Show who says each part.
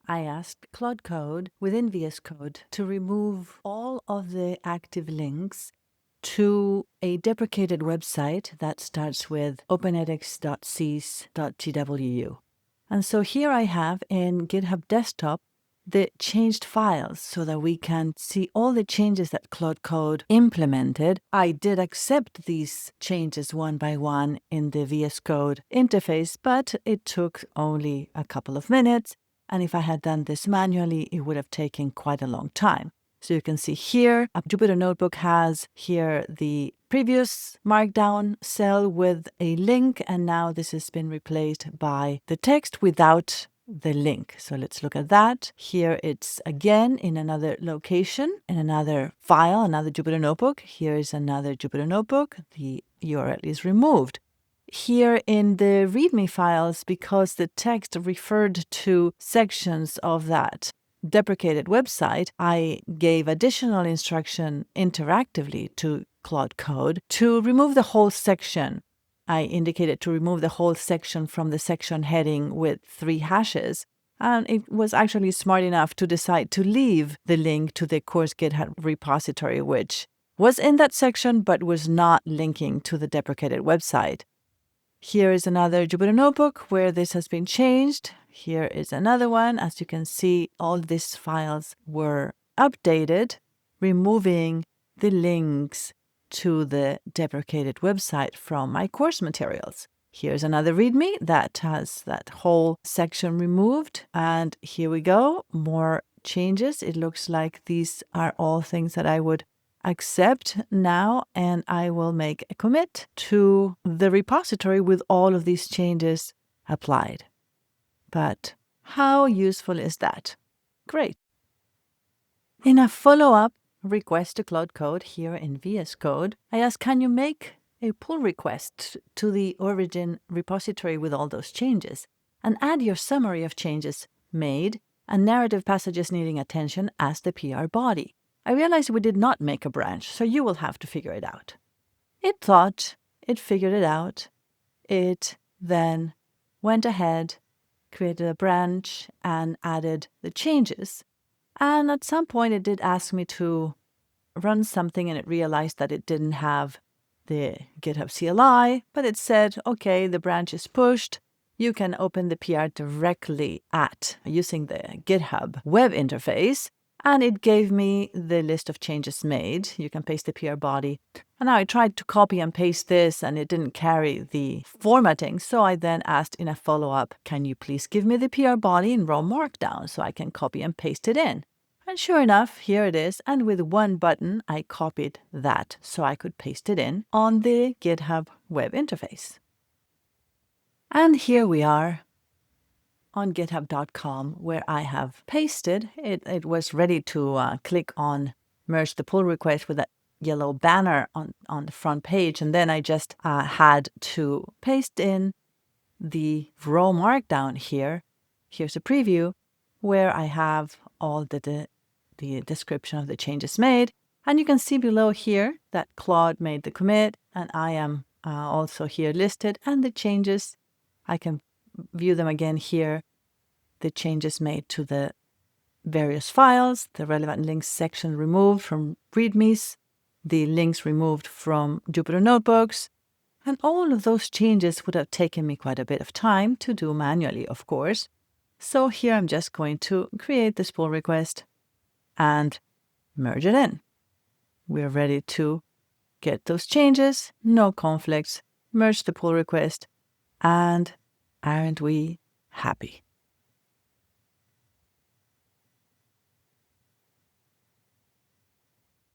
Speaker 1: I asked Claude Code within VS Code to remove all of the active links to a deprecated website that starts with openedx.sys.twu. And so here I have in GitHub Desktop the changed files so that we can see all the changes that Claude Code implemented. I did accept these changes one by one in the VS Code interface, but it took only a couple of minutes. And if I had done this manually, it would have taken quite a long time. So you can see here, a Jupyter Notebook has here the previous Markdown cell with a link, and now this has been replaced by the text without the link. So let's look at that. Here it's again in another location, in another file, another Jupyter Notebook. Here is another Jupyter Notebook. The URL is removed. Here in the README files, because the text referred to sections of that deprecated website, I gave additional instruction interactively to Claude Code to remove the whole section. I indicated to remove the whole section from the section heading with 3 hashes. And it was actually smart enough to decide to leave the link to the course GitHub repository, which was in that section but was not linking to the deprecated website. Here is another Jupyter Notebook where this has been changed. Here is another one. As you can see, all these files were updated, removing the links to the deprecated website from my course materials. Here's another README that has that whole section removed. And here we go, more changes. It looks like these are all things that I would accept now, and I will make a commit to the repository with all of these changes applied. But how useful is that? Great. In a follow-up request to Claude Code here in VS Code, I asked, can you make a pull request to the origin repository with all those changes and add your summary of changes made and narrative passages needing attention as the PR body? I realized we did not make a branch, so you will have to figure it out. It thought, it figured it out. It then went ahead, created a branch, and added the changes. And at some point, it did ask me to run something, and it realized that it didn't have the GitHub CLI, but it said, okay, the branch is pushed. You can open the PR directly using the GitHub web interface. And it gave me the list of changes made. You can paste the PR body. And now I tried to copy and paste this, and it didn't carry the formatting. So I then asked in a follow-up, can you please give me the PR body in raw Markdown so I can copy and paste it in? And sure enough, here it is. And with one button, I copied that so I could paste it in on the GitHub web interface. And here we are on github.com, where I have pasted. It was ready to click on merge the pull request with that yellow banner on the front page. And then I just had to paste in the raw Markdown here. Here's a preview where I have all the description of the changes made. And you can see below here that Claude made the commit, and I am also here listed. And the changes, I can view them again here, the changes made to the various files, the relevant links section removed from READMEs, the links removed from Jupyter Notebooks, and all of those changes would have taken me quite a bit of time to do manually, of course. So here I'm just going to create this pull request and merge it in. We're ready to get those changes, no conflicts, merge the pull request, and aren't we happy?